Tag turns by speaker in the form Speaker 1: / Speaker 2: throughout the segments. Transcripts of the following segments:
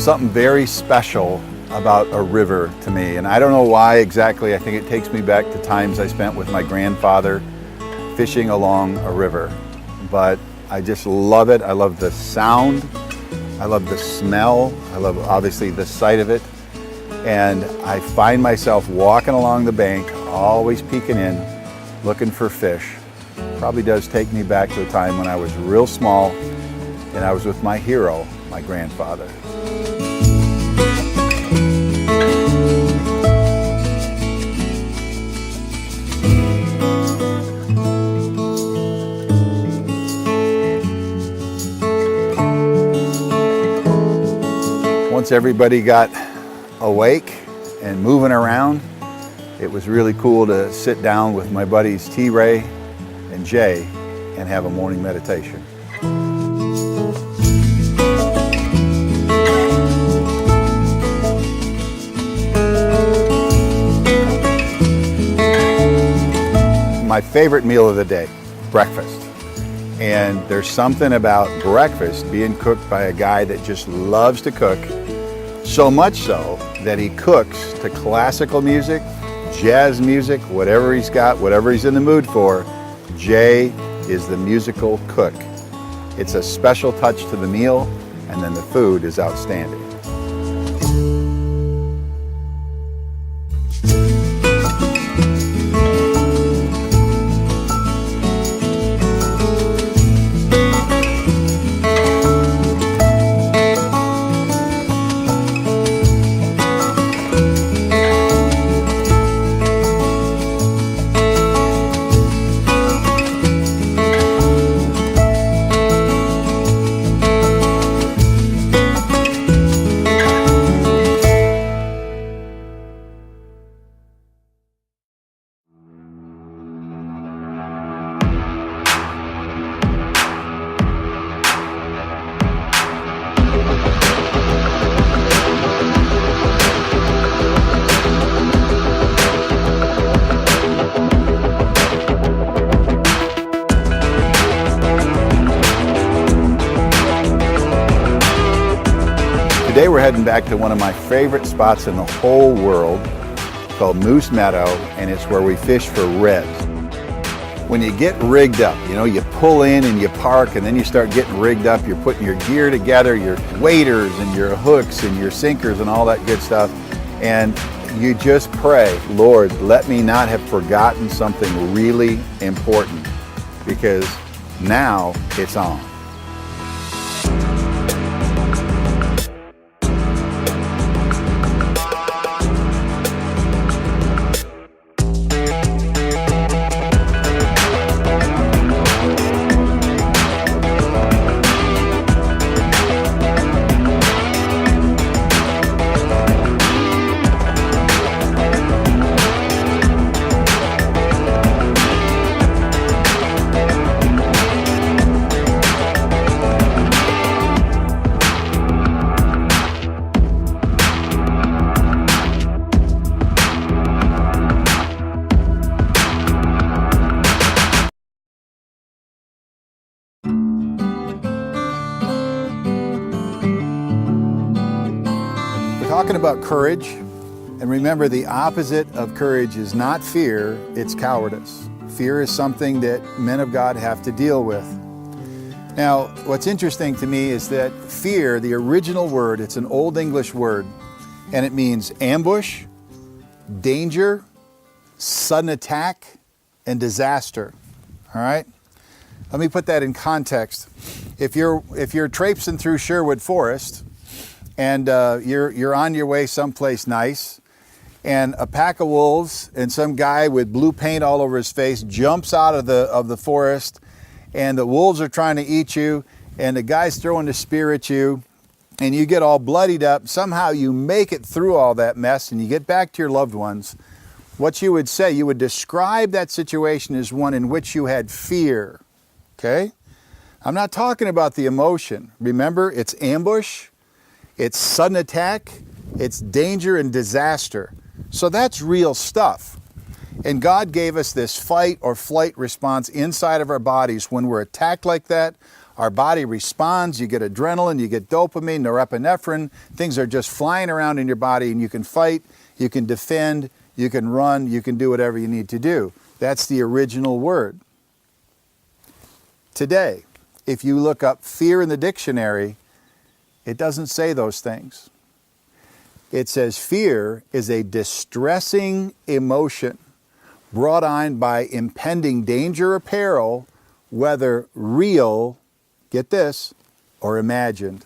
Speaker 1: something very special about a river to me, and I don't know why exactly. I think it takes me back to times I spent with my grandfather fishing along a river, but I just love it. I love the sound, I love the smell, I love obviously the sight of it, and I find myself walking along the bank, always peeking in, looking for fish. Probably does take me back to a time when I was real small and I was with my hero, my grandfather. Once everybody got awake and moving around, it was really cool to sit down with my buddies T-Ray and Jay and have a morning meditation. My favorite meal of the day, breakfast. And there's something about breakfast being cooked by a guy that just loves to cook, so much so that he cooks to classical music, jazz music, whatever he's got, whatever he's in the mood for. Jay is the musical cook. It's a special touch to the meal, and then the food is outstanding. Today we're heading back to one of my favorite spots in the whole world called Moose Meadow, and it's where we fish for reds. When you get rigged up, you know, you pull in and you park, and then you start getting rigged up, you're putting your gear together, your waders and your hooks and your sinkers and all that good stuff, and you just pray, Lord, let me not have forgotten something really important, because now it's on. Talking about courage, and remember, the opposite of courage is not fear, it's cowardice. Fear is something that men of God have to deal with. Now, what's interesting to me is that fear, the original word, it's an Old English word, and it means ambush, danger, sudden attack, and disaster. All right? Let me put that in context. If you're traipsing through Sherwood Forest, and you're on your way someplace nice, and a pack of wolves and some guy with blue paint all over his face jumps out of the forest, and the wolves are trying to eat you, and the guy's throwing the spear at you, and you get all bloodied up. Somehow you make it through all that mess and you get back to your loved ones. What you would say, you would describe that situation as one in which you had fear. Okay? I'm not talking about the emotion. Remember, it's ambush, it's sudden attack, it's danger and disaster. So that's real stuff. And God gave us this fight or flight response inside of our bodies when we're attacked like that, Our body responds. You get adrenaline, you get dopamine, norepinephrine. Things are just flying around in your body, and you can fight, you can defend, you can run, you can do whatever you need to do. That's the original word. Today, if you look up fear in the dictionary, it doesn't say those things. It says fear is a distressing emotion brought on by impending danger or peril, whether real, get this, or imagined.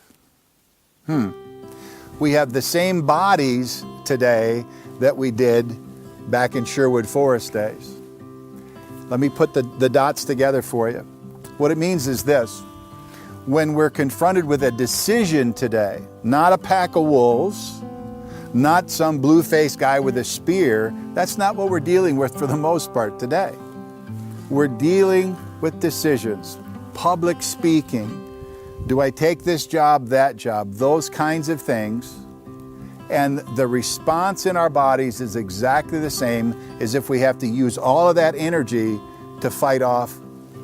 Speaker 1: We have the same bodies today that we did back in Sherwood Forest days. Let me put the dots together for you. What it means is this. When we're confronted with a decision today, not a pack of wolves, not some blue-faced guy with a spear, that's not what we're dealing with for the most part today. We're dealing with decisions, public speaking. Do I take this job, that job, those kinds of things? And the response in our bodies is exactly the same as if we have to use all of that energy to fight off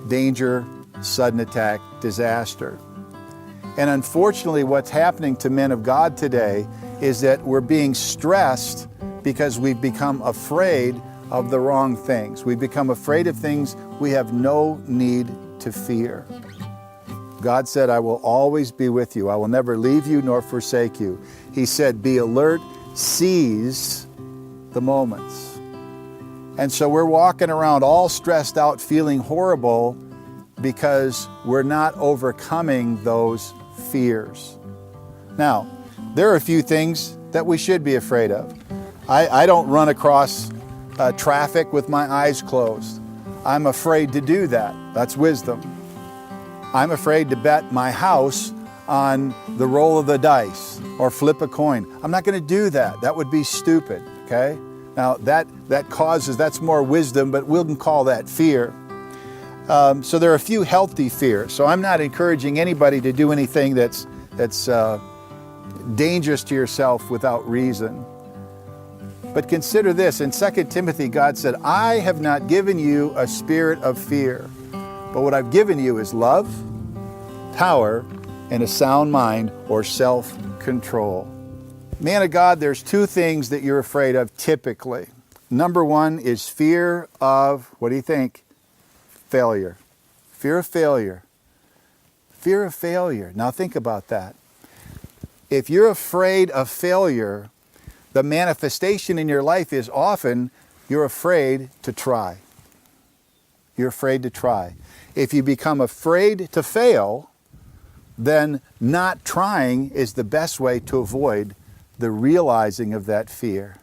Speaker 1: danger, sudden attack, disaster. And unfortunately, what's happening to men of God today is that we're being stressed because we've become afraid of the wrong things. We've become afraid of things we have no need to fear. God said, I will always be with you. I will never leave you nor forsake you. He said, be alert, seize the moments. And so we're walking around all stressed out, feeling horrible because we're not overcoming those fears. Now, there are a few things that we should be afraid of. I don't run across traffic with my eyes closed. I'm afraid to do that. That's wisdom. I'm afraid to bet my house on the roll of the dice or flip a coin. I'm not going to do that. That would be stupid, okay? Now, that's more wisdom, but we'll call that fear. So there are a few healthy fears. So I'm not encouraging anybody to do anything that's dangerous to yourself without reason. But consider this, in 2 Timothy, God said, I have not given you a spirit of fear, but what I've given you is love, power, and a sound mind or self-control. Man of God, there's two things that you're afraid of typically. Number one is fear of, what do you think? Failure. Fear of failure. Fear of failure. Now think about that. If you're afraid of failure, the manifestation in your life is often you're afraid to try. You're afraid to try. If you become afraid to fail, then not trying is the best way to avoid the realizing of that fear.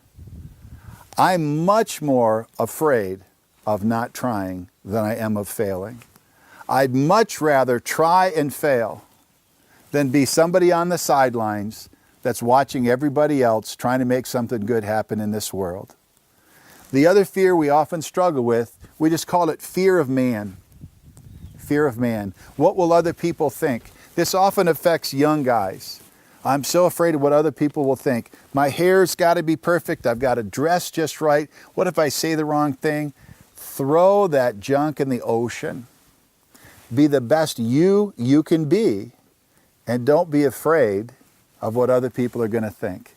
Speaker 1: I'm much more afraid of not trying than I am of failing. I'd much rather try and fail than be somebody on the sidelines that's watching everybody else trying to make something good happen in this world. The other fear we often struggle with, we just call it fear of man. Fear of man. What will other people think? This often affects young guys. I'm so afraid of what other people will think. My hair's got to be perfect. I've got to dress just right. What if I say the wrong thing? Throw that junk in the ocean. Be the best you can be, and don't be afraid of what other people are going to think.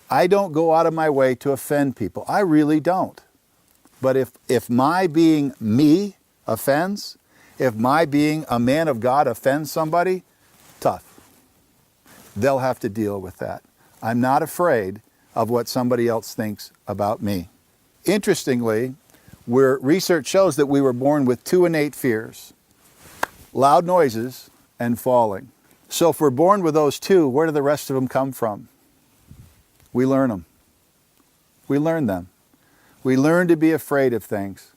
Speaker 1: I don't go out of my way to offend people. I really don't. But if my being me offends, if my being a man of God offends somebody, tough. They'll have to deal with that. I'm not afraid of what somebody else thinks about me. Interestingly, research shows that we were born with two innate fears: loud noises and falling. So if we're born with those two, where do the rest of them come from? We learn them. We learn them. We learn to be afraid of things.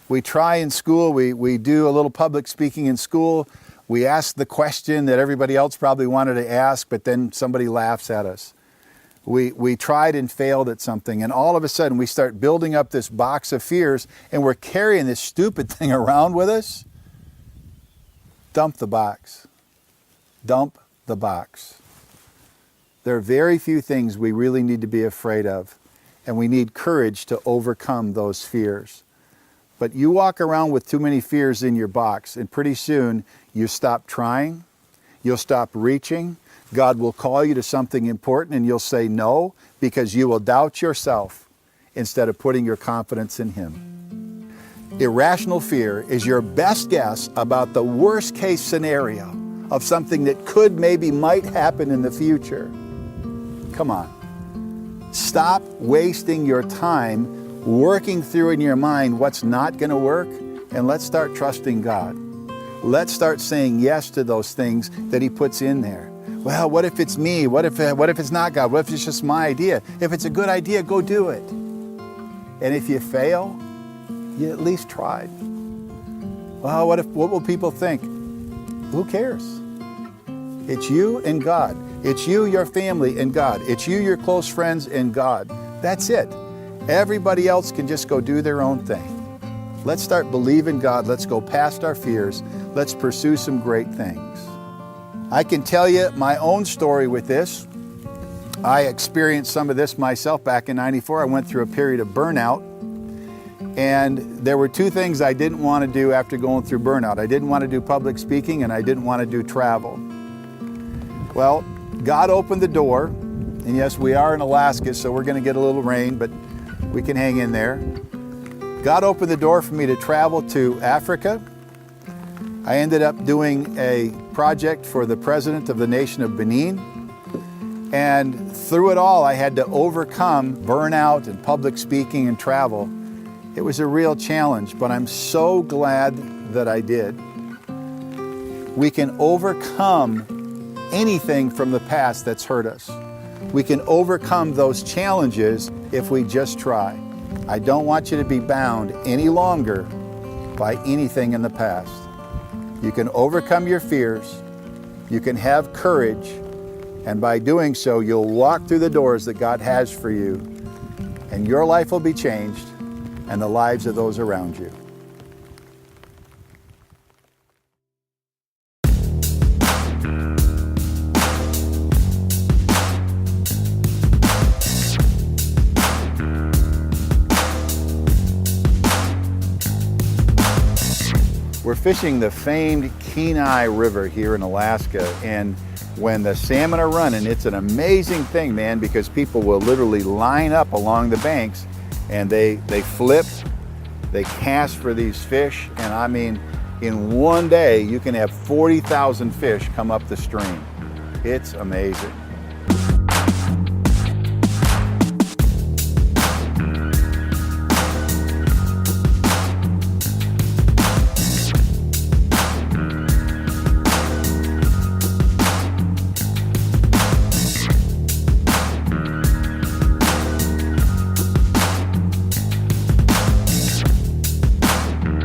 Speaker 1: We try in school, we do a little public speaking in school. We ask the question that everybody else probably wanted to ask, but then somebody laughs at us. We tried and failed at something, and all of a sudden we start building up this box of fears, and we're carrying this stupid thing around with us. Dump the box. Dump the box. There are very few things we really need to be afraid of, and we need courage to overcome those fears. But you walk around with too many fears in your box, and pretty soon you stop trying, you'll stop reaching. God will call you to something important and you'll say no because you will doubt yourself instead of putting your confidence in Him. Irrational fear is your best guess about the worst case scenario of something that could, maybe, might happen in the future. Come on. Stop wasting your time working through in your mind what's not going to work, and let's start trusting God. Let's start saying yes to those things that He puts in there. Well, what if it's me? What if it's not God? What if it's just my idea? If it's a good idea, go do it. And if you fail, you at least tried. Well, what will people think? Who cares? It's you and God. It's you, your family, and God. It's you, your close friends, and God. That's it. Everybody else can just go do their own thing. Let's start believing God. Let's go past our fears. Let's pursue some great things. I can tell you my own story with this. I experienced some of this myself back in '94. I went through a period of burnout. And there were two things I didn't want to do after going through burnout. I didn't want to do public speaking, and I didn't want to do travel. Well, God opened the door. And yes, we are in Alaska, so we're going to get a little rain, but we can hang in there. God opened the door for me to travel to Africa. I ended up doing a project for the president of the nation of Benin. And through it all, I had to overcome burnout and public speaking and travel. It was a real challenge, but I'm so glad that I did. We can overcome anything from the past that's hurt us. We can overcome those challenges if we just try. I don't want you to be bound any longer by anything in the past. You can overcome your fears. You can have courage. And by doing so, you'll walk through the doors that God has for you. And your life will be changed, and the lives of those around you. We're fishing the famed Kenai River here in Alaska, and when the salmon are running, it's an amazing thing, man, because people will literally line up along the banks and they flip, they cast for these fish, and I mean, in one day you can have 40,000 fish come up the stream. It's amazing.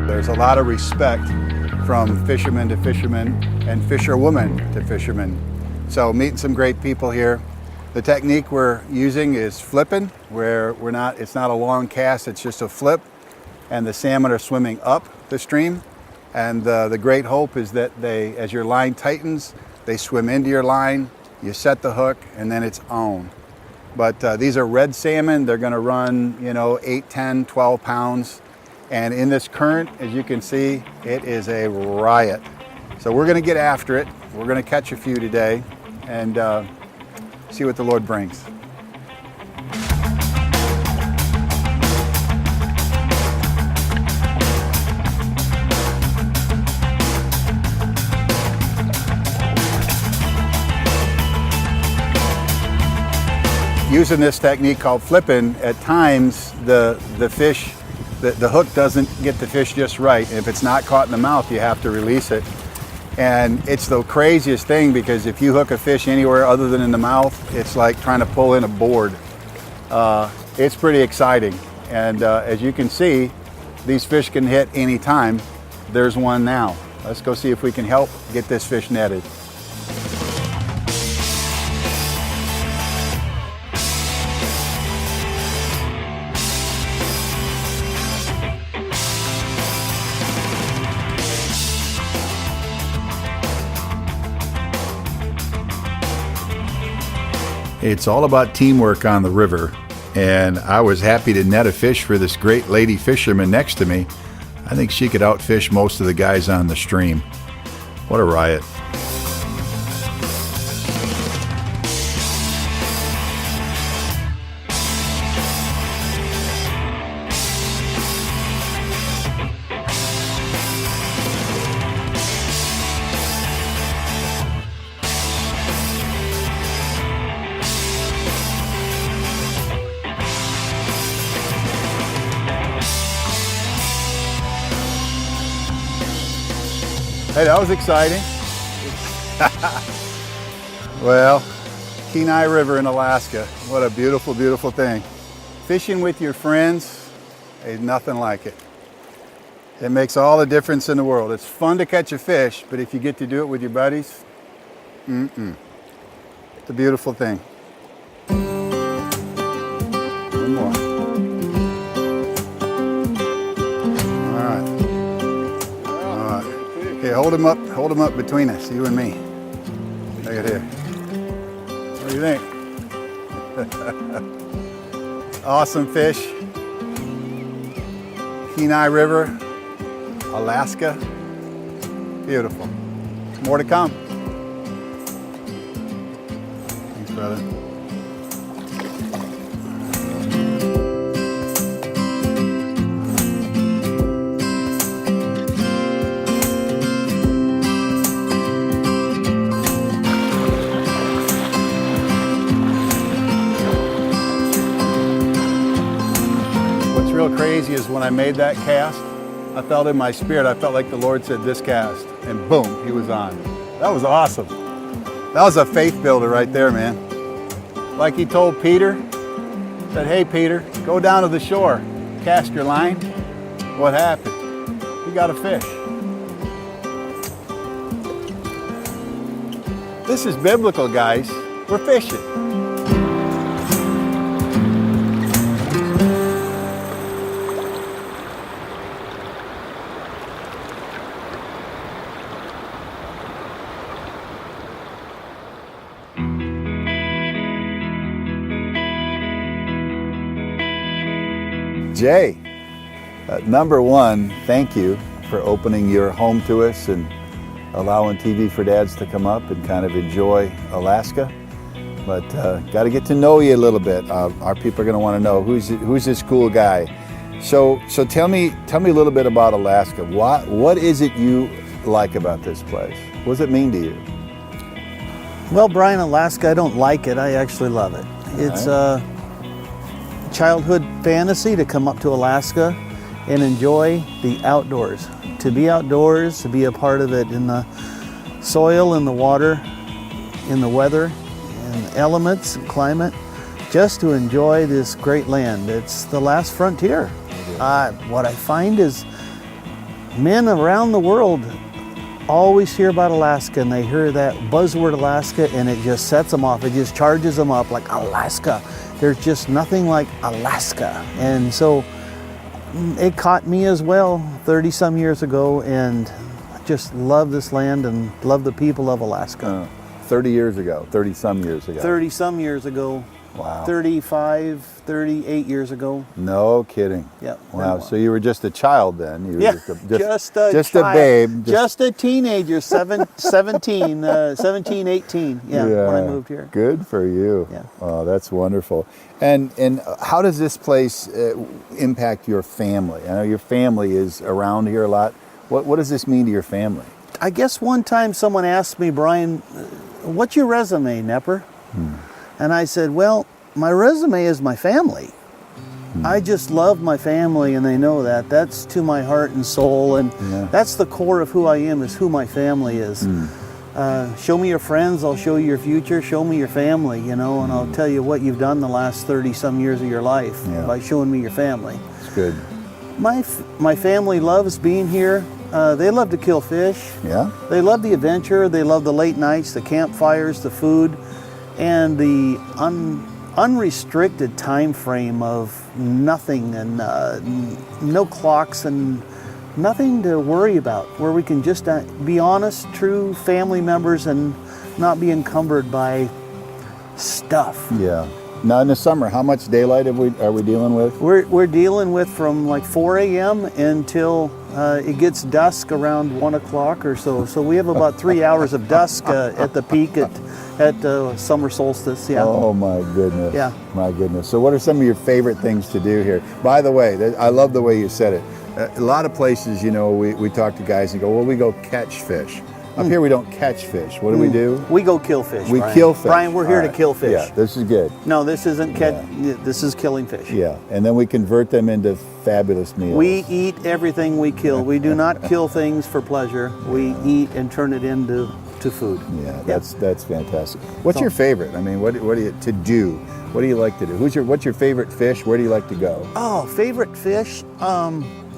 Speaker 1: There's a lot of respect from fisherman to fisherman and fisherwoman to fisherman. So meeting some great people here. The technique we're using is flipping, where it's not a long cast, it's just a flip, and the salmon are swimming up the stream. And the great hope is that as your line tightens, they swim into your line, you set the hook, and then it's on. But these are red salmon. They're gonna run, 8, 10, 12 pounds. And in this current, as you can see, it is a riot. So we're gonna get after it. We're gonna catch a few today and see what the Lord brings. Using this technique called flipping, at times the fish, the hook doesn't get the fish just right. And if it's not caught in the mouth, you have to release it. And it's the craziest thing, because if you hook a fish anywhere other than in the mouth, it's like trying to pull in a board. It's pretty exciting. And as you can see, these fish can hit any time. There's one now. Let's go see if we can help get this fish netted. It's all about teamwork on the river, and I was happy to net a fish for this great lady fisherman next to me. I think she could outfish most of the guys on the stream. What a riot. Hey, that was exciting. Well, Kenai River in Alaska. What a beautiful, beautiful thing. Fishing with your friends is nothing like it. It makes all the difference in the world. It's fun to catch a fish, but if you get to do it with your buddies, it's a beautiful thing. One more. Okay, hold them up between us, you and me. Look at here. What do you think? Awesome fish. Kenai River, Alaska. Beautiful. More to come. Thanks, brother. Real crazy is when I made that cast, I felt in my spirit, I felt like the Lord said this cast, and boom, he was on. That was awesome. That was a faith builder right there, man. Like he told Peter, said, hey Peter, go down to the shore, cast your line. What happened? He got a fish. This is biblical, guys. We're fishing. Jay, number one, thank you for opening your home to us and allowing TV for Dads to come up and kind of enjoy Alaska. But got to get to know you a little bit. Our people are going to want to know who's this cool guy. So tell me a little bit about Alaska. What is it you like about this place? What does it mean to you?
Speaker 2: Well, Brian, Alaska, I don't like it. I actually love it. It's a childhood fantasy to come up to Alaska and enjoy the outdoors. To be outdoors, to be a part of it in the soil, in the water, in the weather, and elements and climate, just to enjoy this great land. It's the last frontier. What I find is men around the world always hear about Alaska, and they hear that buzzword Alaska, and it just sets them off. It just charges them up like Alaska. There's just nothing like Alaska. And so it caught me as well 30 some years ago, and I just love this land and love the people of Alaska.
Speaker 1: 30 years ago, 30 some years ago.
Speaker 2: 30 some years ago.
Speaker 1: Wow.
Speaker 2: 35, 38 years ago.
Speaker 1: No kidding.
Speaker 2: Yep.
Speaker 1: Wow. So you were just a child then? You were
Speaker 2: just
Speaker 1: a babe.
Speaker 2: Just a teenager, 17, 18, yeah, when I moved here.
Speaker 1: Good for you.
Speaker 2: Yeah.
Speaker 1: Oh, that's wonderful. And how does this place impact your family? I know your family is around here a lot. What does this mean to your family?
Speaker 2: I guess one time someone asked me, Brian, what's your resume, Nepper? And I said, well, my resume is my family. I just love my family, and they know that. That's to my heart and soul, and that's the core of who I am, is who my family is. Show me your friends, I'll show you your future. Show me your family, and I'll tell you what you've done the last 30 some years of your life by showing me your family.
Speaker 1: It's good.
Speaker 2: My family loves being here. They love to kill fish.
Speaker 1: Yeah.
Speaker 2: They love the adventure. They love the late nights, the campfires, the food, and the unrestricted time frame of nothing and no clocks and nothing to worry about, where we can just be honest, true family members and not be encumbered by stuff.
Speaker 1: Yeah. Now in the summer, how much daylight are we dealing with?
Speaker 2: We're dealing with from like 4 a.m. until it gets dusk around 1 o'clock or so. So we have about 3 hours of dusk at the peak at summer solstice. Yeah.
Speaker 1: Oh my goodness.
Speaker 2: Yeah.
Speaker 1: My goodness. So what are some of your favorite things to do here? By the way, I love the way you said it. A lot of places, we talk to guys and go, well, we go catch fish. Up here we don't catch fish. What do we do?
Speaker 2: We go kill fish.
Speaker 1: We
Speaker 2: Brian.
Speaker 1: kill fish.
Speaker 2: Brian, we're here
Speaker 1: All
Speaker 2: to
Speaker 1: right.
Speaker 2: kill fish.
Speaker 1: Yeah, this is good.
Speaker 2: No, this isn't this is killing fish.
Speaker 1: Yeah, and then we convert them into fabulous meals.
Speaker 2: We eat everything we kill. We do not kill things for pleasure. We eat and turn it into food.
Speaker 1: Yeah, that's fantastic. What's your favorite? I mean, what do you to do? What do you like to do? What's your favorite fish? Where do you like to go?
Speaker 2: Oh, favorite fish?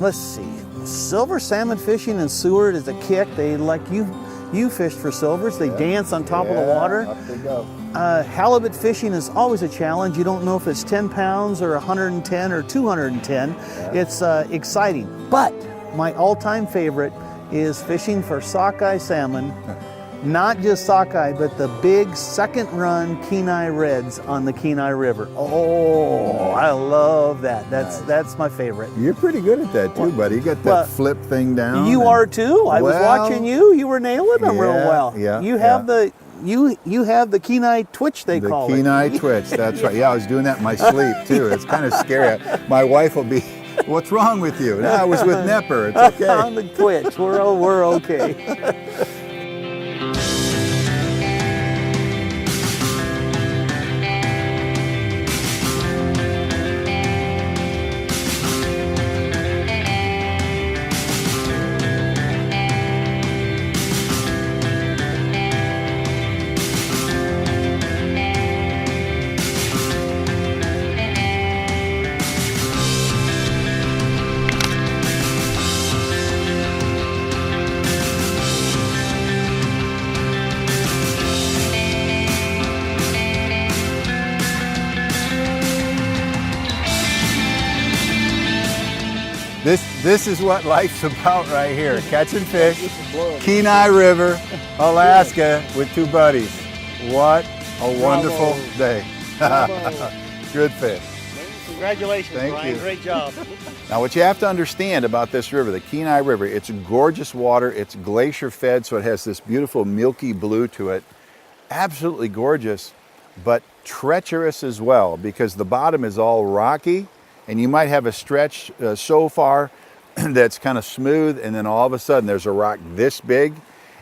Speaker 2: Let's see. Silver salmon fishing in Seward is a kick. They like you fished for silvers. They dance on top of the water.
Speaker 1: Up they go.
Speaker 2: Halibut fishing is always a challenge. You don't know if it's 10 pounds or 110 or 210. It's exciting. But my all-time favorite is fishing for sockeye salmon. Not just sockeye, but the big second run Kenai Reds on the Kenai River. Oh, I love that. That's my favorite.
Speaker 1: You're pretty good at that too, buddy. You got that flip thing down.
Speaker 2: You are too. I was watching you. You were nailing them real well.
Speaker 1: Yeah.
Speaker 2: You have you have the Kenai twitch, they call it.
Speaker 1: The Kenai twitch. That's right. Yeah, I was doing that in my sleep too. It's kind of scary. My wife will be, "What's wrong with you?" No, I was with Nepper. It's okay.
Speaker 2: On the twitch. We're okay.
Speaker 1: This is what life's about right here. Catching fish, Kenai River, Alaska with two buddies. What a wonderful day. Good fish.
Speaker 2: Congratulations,
Speaker 1: Thank
Speaker 2: Brian.
Speaker 1: you.
Speaker 2: Great job.
Speaker 1: Now what you have to understand about this river, the Kenai River, it's gorgeous water, it's glacier fed, so it has this beautiful milky blue to it. Absolutely gorgeous, but treacherous as well, because the bottom is all rocky, and you might have a stretch so far that's kind of smooth, and then all of a sudden there's a rock this big,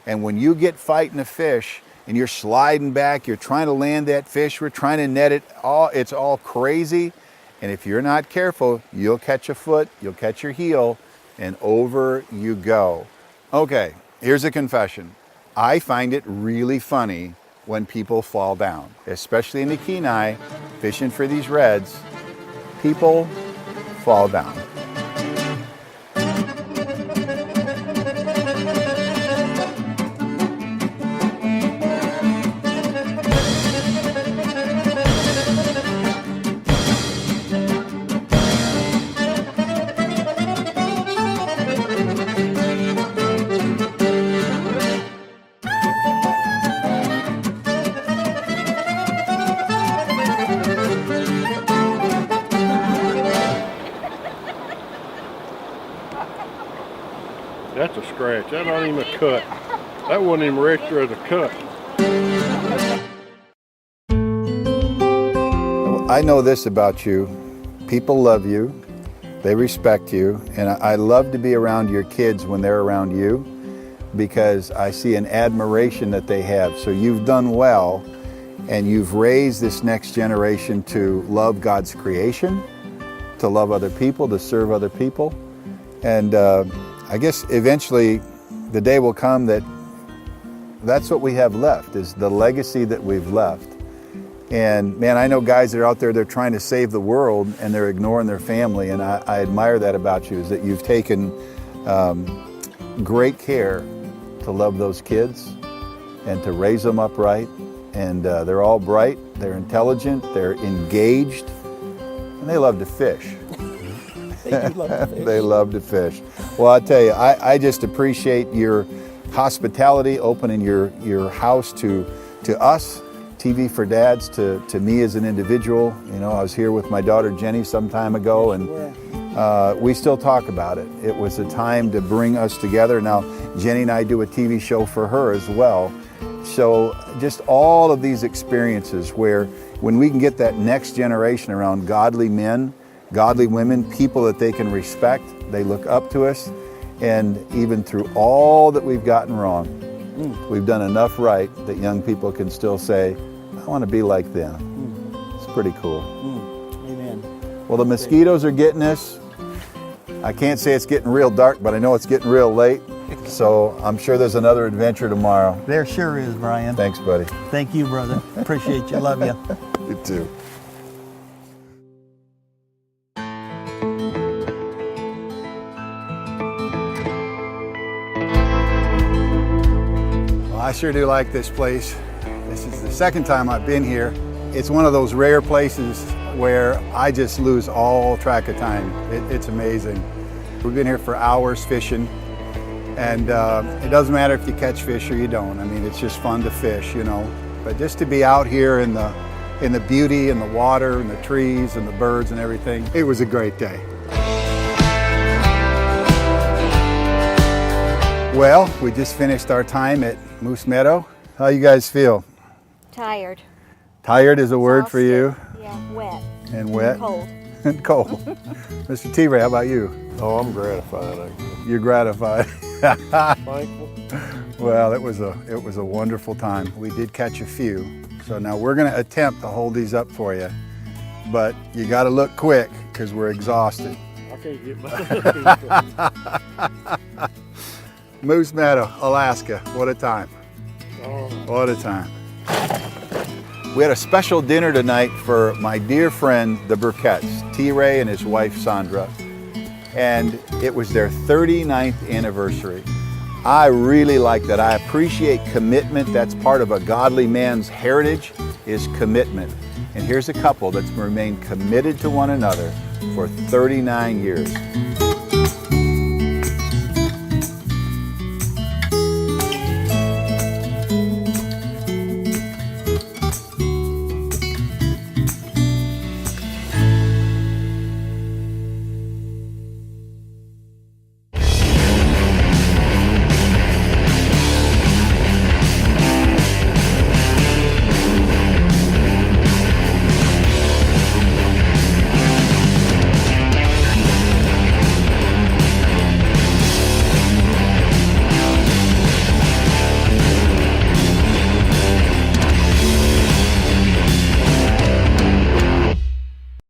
Speaker 1: and when you get fighting a fish and you're sliding back, you're trying to land that fish, we're trying to net it, it's all crazy, and if you're not careful, you'll catch a foot, you'll catch your heel, and over you go. Okay, here's a confession. I find it really funny when people fall down, especially in the Kenai, fishing for these reds. People fall down.
Speaker 3: That's a scratch. That not even a cut. That wasn't even registered as a cut.
Speaker 1: I know this about you. People love you. They respect you. And I love to be around your kids when they're around you, because I see an admiration that they have. So you've done well, and you've raised this next generation to love God's creation, to love other people, to serve other people. And I guess eventually the day will come that that's what we have left, is the legacy that we've left. And man, I know guys that are out there, they're trying to save the world and they're ignoring their family. And I admire that about you, is that you've taken great care to love those kids and to raise them upright. And they're all bright, they're intelligent, they're engaged, and they love to fish. They love to fish. Well, I tell you, I just appreciate your hospitality, opening your house to us, TV for Dads to me as an individual. You know, I was here with my daughter Jenny some time ago, and we still talk about it. It was a time to bring us together. Now, Jenny and I do a TV show for her as well. So just all of these experiences where when we can get that next generation around godly men, godly women, people that they can respect, they look up to us, and even through all that we've gotten wrong, we've done enough right that young people can still say, I want to be like them. It's pretty cool.
Speaker 2: Amen.
Speaker 1: Well, the mosquitoes are getting us. I can't say it's getting real dark, but I know it's getting real late. So I'm sure there's another adventure tomorrow.
Speaker 2: There sure is, Brian.
Speaker 1: Thanks, buddy.
Speaker 2: Thank you, brother. Appreciate you. Love you.
Speaker 1: You too. Well, I sure do like this place. This is the second time I've been here. It's one of those rare places where I just lose all track of time. It's amazing. We've been here for hours fishing, and it doesn't matter if you catch fish or you don't. I mean, it's just fun to fish, you know. But just to be out here in the beauty and the water and the trees and the birds and everything, it was a great day. Well, we just finished our time at Moose Meadow. How you guys feel?
Speaker 4: Tired.
Speaker 1: Tired is a word for you.
Speaker 4: Yeah, wet.
Speaker 1: And wet.
Speaker 4: Cold.
Speaker 1: And cold. Mr. T. Ray, how about you?
Speaker 3: Oh, I'm gratified.
Speaker 1: You're gratified.
Speaker 3: Thankful.
Speaker 1: Well, it was a wonderful time. We did catch a few. So now we're going to attempt to hold these up for you. But you got to look quick because we're exhausted.
Speaker 3: I can't get my
Speaker 1: Moose Meadow, Alaska. What a time.
Speaker 3: Oh.
Speaker 1: What a time. We had a special dinner tonight for my dear friend, the Burketts, T. Ray and his wife, Sandra. And it was their 39th anniversary. I really like that. I appreciate commitment. That's part of a godly man's heritage, is commitment. And here's a couple that's remained committed to one another for 39 years.